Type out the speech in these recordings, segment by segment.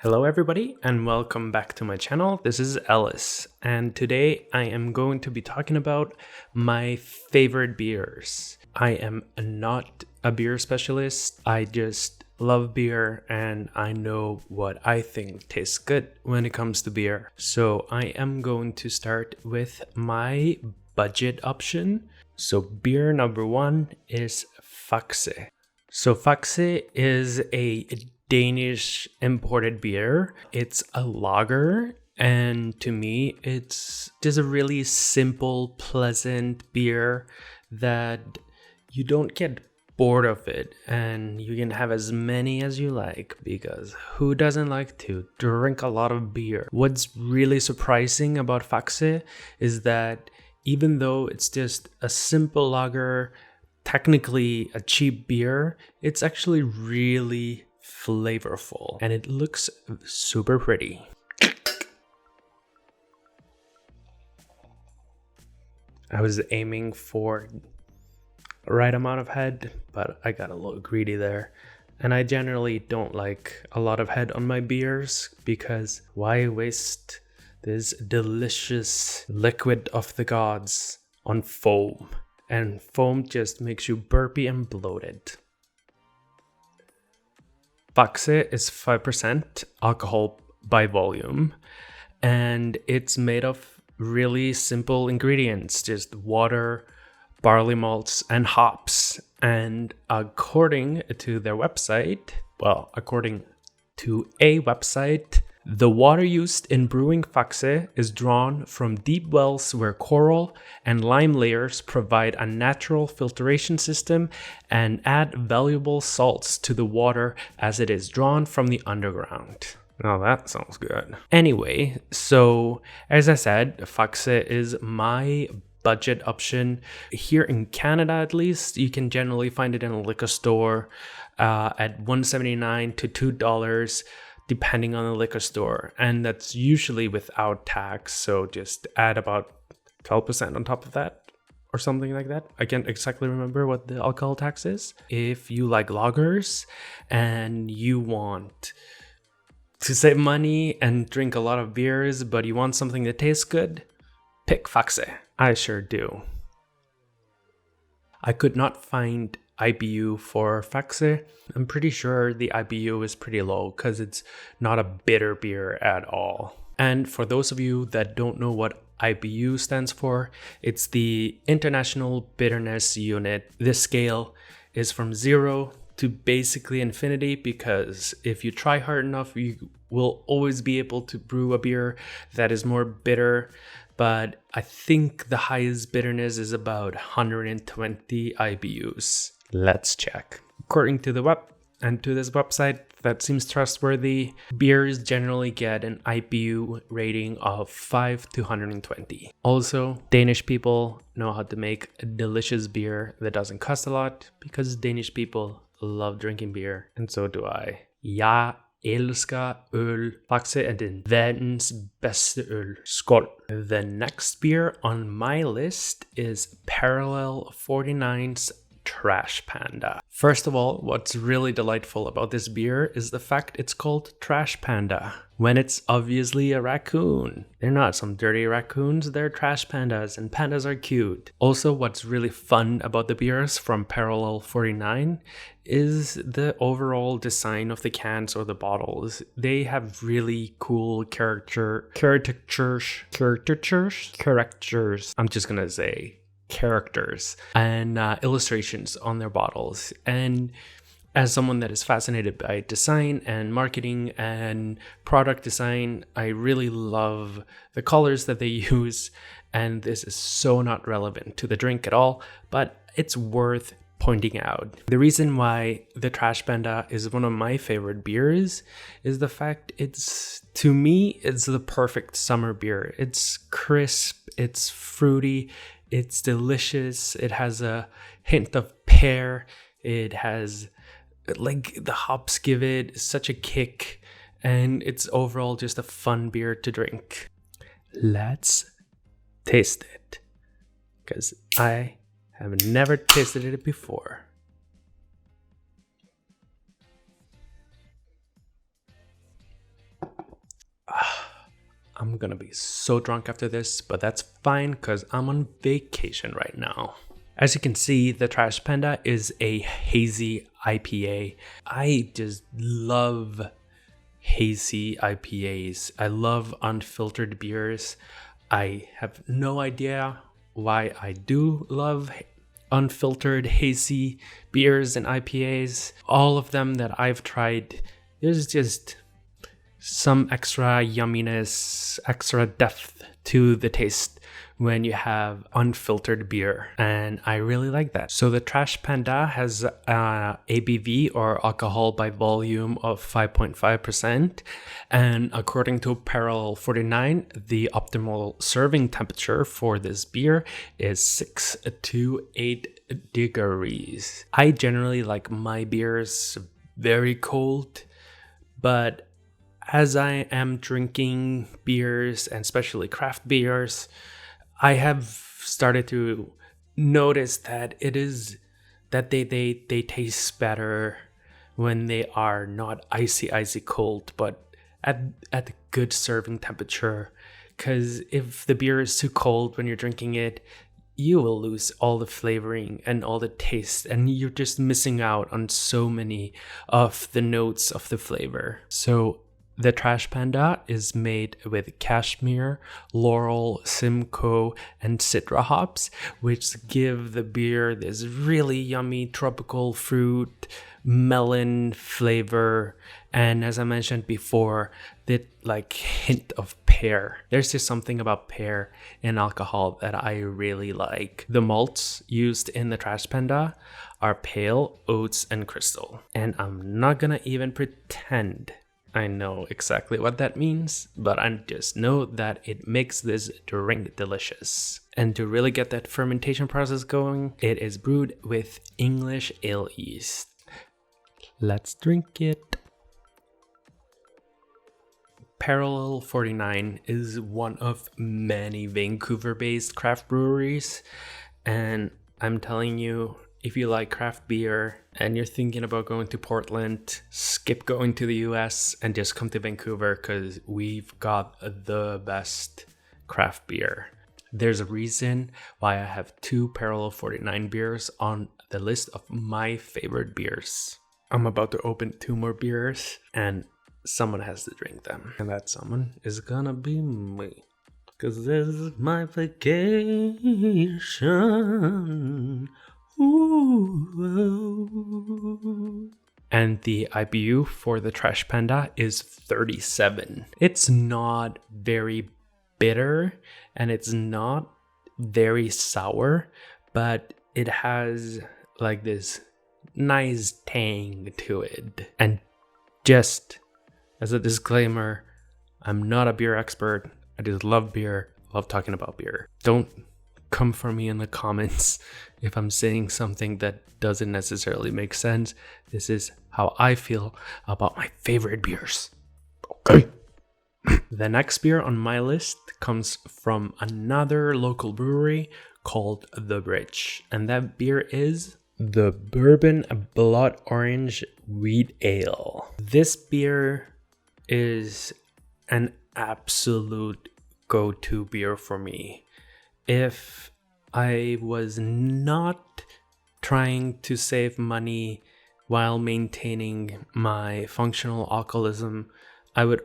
Hello everybody and welcome back to my channel. This is Ellis and today I am going to be talking about my favorite beers. I am not a beer specialist. I just love beer and I know what I think tastes good when it comes to beer. So I am going to start with my budget option. So beer number one is Foxy. So Foxy is a Danish imported beer. It's a lager, and to me, it's just a really simple, pleasant beer that you don't get bored of it, and you can have as many as you like because who doesn't like to drink a lot of beer? What's really surprising about Foxy is that even though it's just a simple lager, technically a cheap beer, it's actually really flavorful and it looks super pretty. I was aiming for the right amount of head, but I got a little greedy there. And I generally don't like a lot of head on my beers because why waste this delicious liquid of the gods on foam? And foam just makes you burpy and bloated. Foxy is 5% alcohol by volume, and it's made of really simple ingredients, just water, barley malts, and hops. And according to their website, according to a website, the water used in brewing Foxy is drawn from deep wells where coral and lime layers provide a natural filtration system and add valuable salts to the water as it is drawn from the underground. Now that sounds good. Anyway, so as I said, Foxy is my budget option. Here in Canada, at least, you can generally find it in a liquor store at $1.79 to $2. Depending on the liquor store, and that's usually without tax, so just add about 12% on top of that or something like that. I can't exactly remember what the alcohol tax is. If you like lagers and you want to save money and drink a lot of beers but you want something that tastes good, pick Foxy. I sure do. I could not find IBU for Foxy. I'm pretty sure the IBU is pretty low because it's not a bitter beer at all. And for those of you that don't know what IBU stands for, it's the International Bitterness Unit. This scale is from 0 to basically infinity because if you try hard enough, you will always be able to brew a beer that is more bitter. But I think the highest bitterness is about 120 IBUs. Let's check. According to the this website that seems trustworthy, beers generally get an IBU rating of 5 to 120. Also, Danish people know how to make a delicious beer that doesn't cost a lot because Danish people love drinking beer, and so do I. Jeg elsker øl. Foxy er den verdens bedste øl. Skål. The next beer on my list is Parallel 49's Trash Panda. First of all, what's really delightful about this beer is the fact it's called Trash Panda when it's obviously a raccoon. They're not some dirty raccoons, they're trash pandas, and pandas are cute. Also, what's really fun about the beers from Parallel 49 is the overall design of the cans or the bottles. They have really cool caricatures. I'm just gonna say characters and illustrations on their bottles. And as someone that is fascinated by design and marketing and product design, I really love the colors that they use. And this is so not relevant to the drink at all, but it's worth pointing out. The reason why the Trash Panda is one of my favorite beers is the fact to me, it's the perfect summer beer. It's crisp, it's fruity, it's delicious. It has a hint of pear. It has, like, the hops give it such a kick, and it's overall just a fun beer to drink. Let's taste it, because I have never tasted it before. I'm gonna be so drunk after this, but that's fine because I'm on vacation right now. As you can see, the Trash Panda is a hazy IPA. I just love hazy IPAs. I love unfiltered beers. I have no idea why I do love unfiltered hazy beers and IPAs. All of them that I've tried, there's just some extra yumminess, extra depth to the taste when you have unfiltered beer, and I really like that. So the Trash Panda has ABV, or alcohol by volume, of 5.5%, and according to Parallel 49, the optimal serving temperature for this beer is 6 to 8 degrees. I generally like my beers very cold, but as I am drinking beers, and especially craft beers, I have started to notice that they taste better when they are not icy cold, but at good serving temperature. Because if the beer is too cold when you're drinking it, you will lose all the flavoring and all the taste, and you're just missing out on so many of the notes of the flavor. So the Trash Panda is made with cashmere, laurel, Simcoe, and citra hops, which give the beer this really yummy tropical fruit, melon flavor, and as I mentioned before, the hint of pear. There's just something about pear in alcohol that I really like. The malts used in the Trash Panda are pale, oats, and crystal, and I'm not gonna even pretend I know exactly what that means, but I just know that it makes this drink delicious. And to really get that fermentation process going, it is brewed with English ale yeast. Let's drink it. Parallel 49 is one of many Vancouver-based craft breweries, and I'm telling you, if you like craft beer and you're thinking about going to Portland, skip going to the US and just come to Vancouver, because we've got the best craft beer. There's a reason why I have 2 Parallel 49 beers on the list of my favorite beers. I'm about to open 2 more beers and someone has to drink them. And that someone is gonna be me. Because this is my vacation. Ooh. And the IBU for the Trash Panda is 37. It's not very bitter and it's not very sour, but it has this nice tang to it. And just as a disclaimer, I'm not a beer expert. I just love beer, love talking about beer. Don't come for me in the comments if I'm saying something that doesn't necessarily make sense. This is how I feel about my favorite beers. Okay. The next beer on my list comes from another local brewery called The Bridge, and that beer is the Bourbon Blood Orange Wheat Ale. This beer is an absolute go-to beer for me. If I was not trying to save money while maintaining my functional alcoholism, I would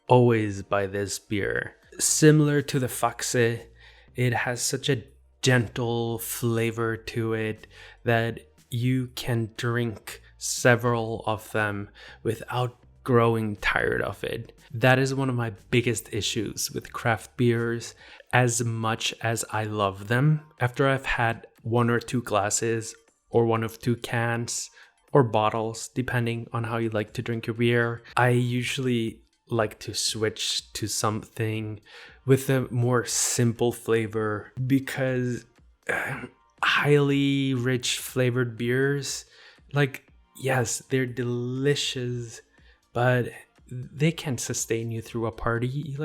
always buy this beer. Similar to the Foxy, it has such a gentle flavor to it that you can drink several of them without growing tired of it. That is one of my biggest issues with craft beers. As much as I love them, after I've had 1 or 2 glasses or 1 of 2 cans or bottles, depending on how you like to drink your beer, I usually like to switch to something with a more simple flavor, because highly rich flavored beers, yes, they're delicious, but they can't sustain you through a party.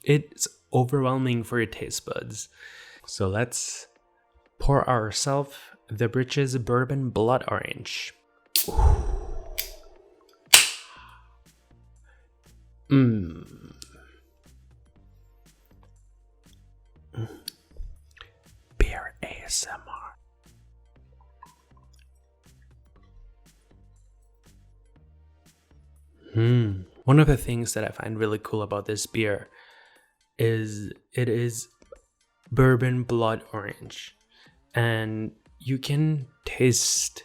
It's overwhelming for your taste buds. So let's pour ourselves the Bridges Bourbon Blood Orange. ASMR. One of the things that I find really cool about this beer is it is bourbon blood orange, and you can taste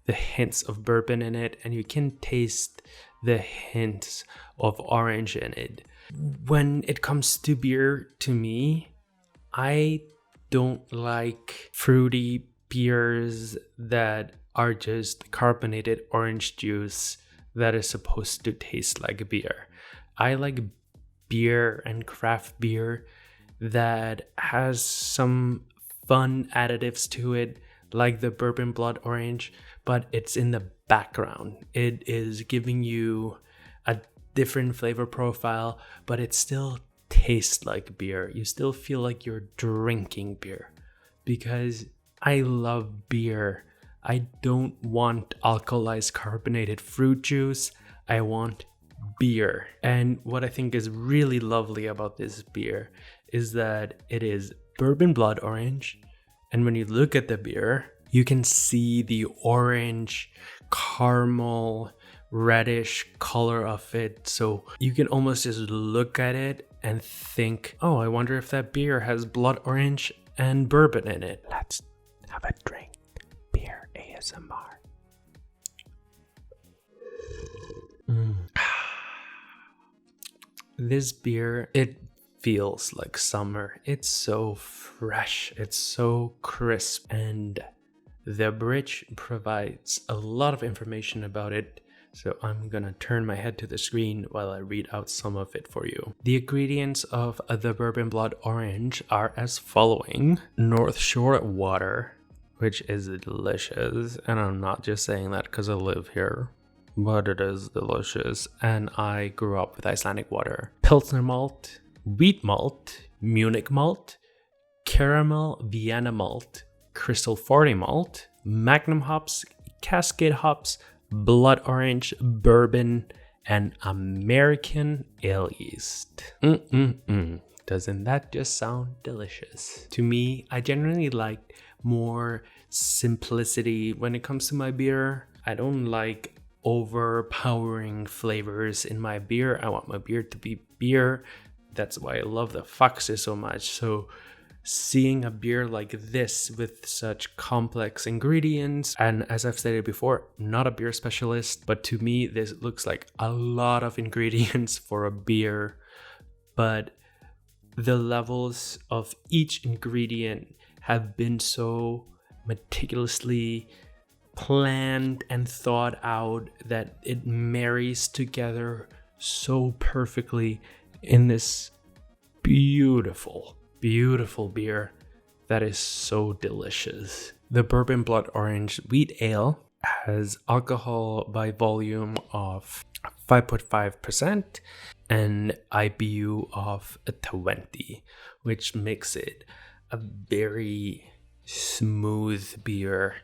the hints of bourbon in it, and you can taste the hints of orange in it. When it comes to beer, to me, I don't like fruity beers that are just carbonated orange juice that is supposed to taste like beer. I like beer and craft beer that has some fun additives to it, like the bourbon blood orange, but it's in the background. It is giving you a different flavor profile, but it still tastes like beer. You still feel like you're drinking beer, because I love beer. I don't want alkalized carbonated fruit juice. I want beer. And what I think is really lovely about this beer is that it is bourbon blood orange. And when you look at the beer, you can see the orange, caramel, reddish color of it. So you can almost just look at it and think, oh, I wonder if that beer has blood orange and bourbon in it. Let's have a drink. Beer ASMR. This beer, it feels like summer. It's so fresh, it's so crisp, and the bridge provides a lot of information about it. So I'm gonna turn my head to the screen while I read out some of it for you. The ingredients of the bourbon blood orange are as following: North Shore water, which is delicious, and I'm not just saying that because I live here, but it is delicious, and I grew up with Icelandic water. Pilsner malt, wheat malt, Munich malt, caramel Vienna malt, Crystal 40 malt, Magnum hops, Cascade hops, blood orange, bourbon, and American ale yeast. Doesn't that just sound delicious? To me, I generally like more simplicity when it comes to my beer. I don't like overpowering flavors in my beer. I want my beer to be beer. That's why I love the Foxy so much. So seeing a beer like this with such complex ingredients, and as I've stated before, not a beer specialist, but to me this looks like a lot of ingredients for a beer, but the levels of each ingredient have been so meticulously planned and thought out that it marries together so perfectly in this beautiful beer that is so delicious. The bourbon blood orange wheat ale has alcohol by volume of 5.5% and IBU of 20, which makes it a very smooth beer,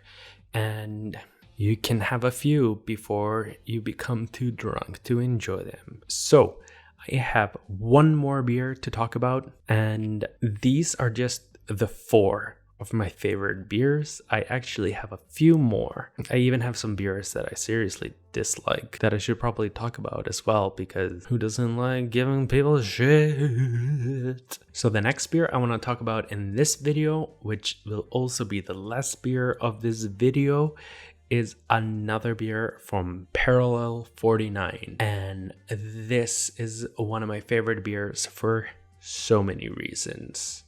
and you can have a few before you become too drunk to enjoy them. So I have one more beer to talk about, and these are just the 4 of my favorite beers. I actually have a few more. I even have some beers that I seriously dislike that I should probably talk about as well, because who doesn't like giving people shit? So the next beer I want to talk about in this video, which will also be the last beer of this video, is another beer from Parallel 49. And this is one of my favorite beers for so many reasons.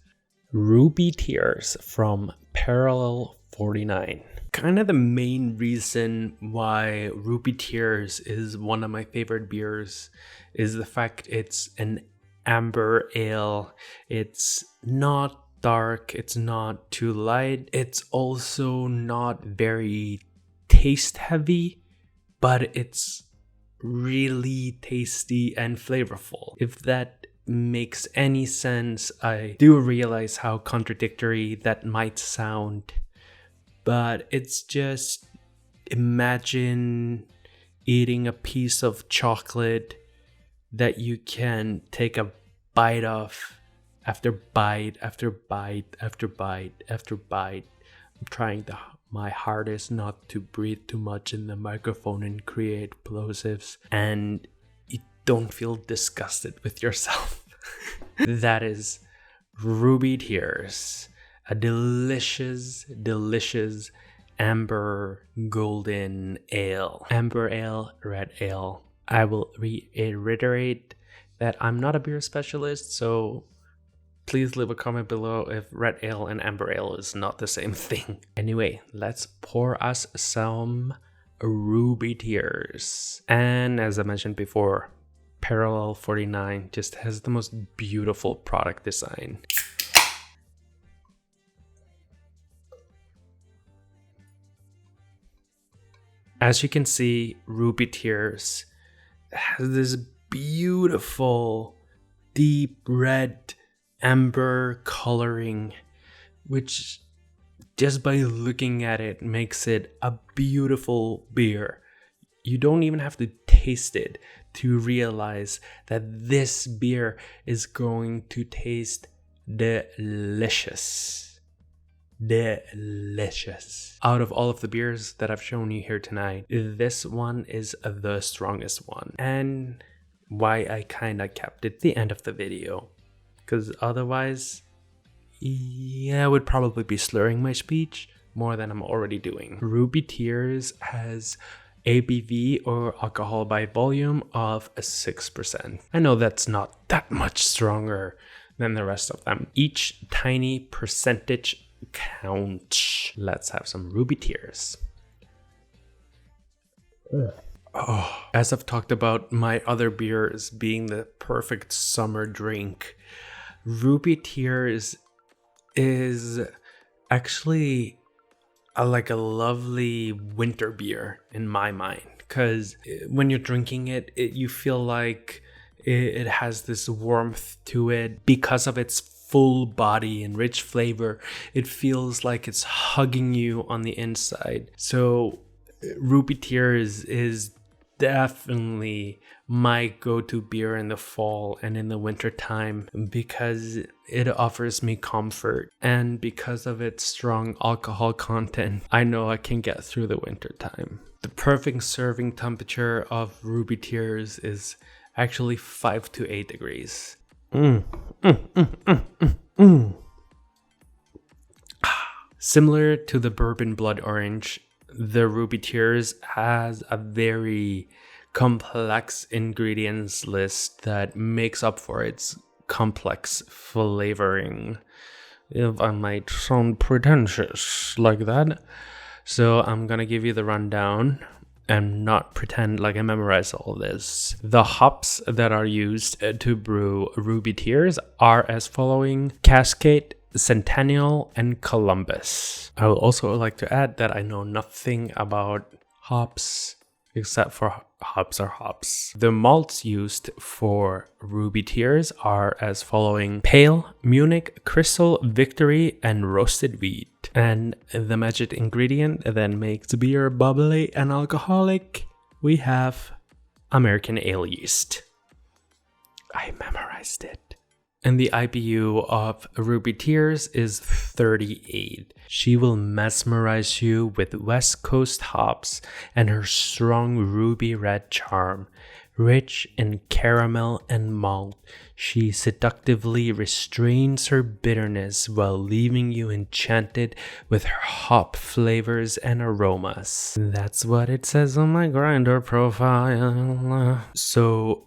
Ruby Tears from Parallel 49. Kind of the main reason why Ruby Tears is one of my favorite beers is the fact it's an amber ale. It's not dark, it's not too light, it's also not very taste heavy, but it's really tasty and flavorful. If that makes any sense, I do realize how contradictory that might sound, but it's just, imagine eating a piece of chocolate that you can take a bite of after bite after bite after bite after bite. I'm trying my hardest not to breathe too much in the microphone and create plosives, and you don't feel disgusted with yourself. That is Ruby Tears, a delicious, delicious amber golden ale. Amber ale, red ale. I will reiterate that I'm not a beer specialist, so please leave a comment below if red ale and amber ale is not the same thing. Anyway, let's pour us some Ruby Tears. And as I mentioned before, Parallel 49 just has the most beautiful product design. As you can see, Ruby Tears has this beautiful deep red amber coloring, which just by looking at it makes it a beautiful beer. You don't even have to taste it to realize that this beer is going to taste delicious. Delicious. Out of all of the beers that I've shown you here tonight, this one is the strongest one, and why I kind of kept it the end of the video, because otherwise, yeah, I would probably be slurring my speech more than I'm already doing. Ruby Tears has ABV, or alcohol by volume, of 6%. I know that's not that much stronger than the rest of them. Each tiny percentage counts. Let's have some Ruby Tears. Oh, as I've talked about my other beers being the perfect summer drink, Ruby Tears is actually like a lovely winter beer in my mind, because when you're drinking it, you feel like it has this warmth to it because of its full body and rich flavor. It feels like it's hugging you on the inside. So Ruby Tears is definitely my go-to beer in the fall and in the winter time, because it offers me comfort, and because of its strong alcohol content, I know I can get through the winter time. The perfect serving temperature of Ruby Tears is actually 5 to 8 degrees. Similar to the bourbon blood orange, the Ruby Tears has a very complex ingredients list that makes up for its complex flavoring, if I might sound pretentious like that. So I'm gonna give you the rundown and not pretend like I memorized all this. The hops that are used to brew Ruby Tears are as following: Cascade, Centennial, and Columbus. I would also like to add that I know nothing about hops except for hops are hops. The malts used for Ruby Tears are as following: Pale, Munich, Crystal, Victory, and Roasted Wheat. And the magic ingredient that makes beer bubbly and alcoholic, we have American ale yeast. I memorized it. And the IBU of Ruby Tears is 38. She will mesmerize you with West Coast hops and her strong ruby red charm. Rich in caramel and malt, she seductively restrains her bitterness while leaving you enchanted with her hop flavors and aromas. That's what it says on my Grindr profile. So,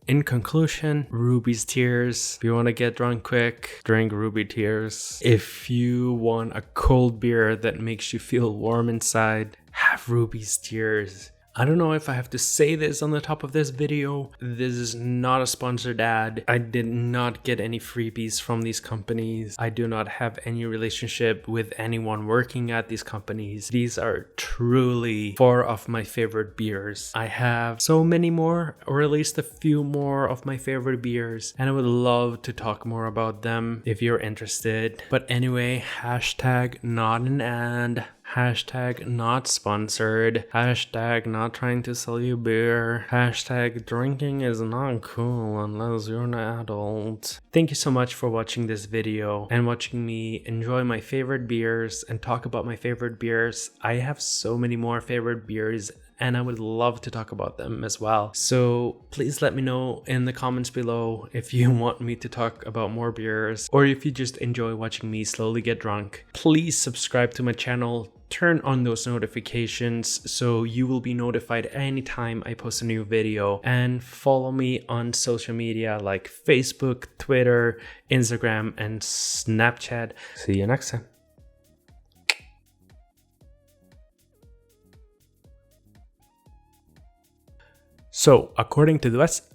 in conclusion, Ruby's Tears. If you want to get drunk quick, drink Ruby Tears. If you want a cold beer that makes you feel warm inside, have Ruby's Tears. I don't know if I have to say this on the top of this video. This is not a sponsored ad. I did not get any freebies from these companies. I do not have any relationship with anyone working at these companies. These are truly 4 of my favorite beers. I have so many more, or at least a few more of my favorite beers, and I would love to talk more about them if you're interested. But anyway, hashtag not an ad. Hashtag not sponsored. Hashtag not trying to sell you beer. Hashtag drinking is not cool unless you're an adult. Thank you so much for watching this video and watching me enjoy my favorite beers and talk about my favorite beers. I have so many more favorite beers and I would love to talk about them as well. So please let me know in the comments below if you want me to talk about more beers or if you just enjoy watching me slowly get drunk. Please subscribe to my channel, turn on those notifications so you will be notified anytime I post a new video, and follow me on social media like Facebook, Twitter, Instagram, and Snapchat. See you next time. So, according to the West,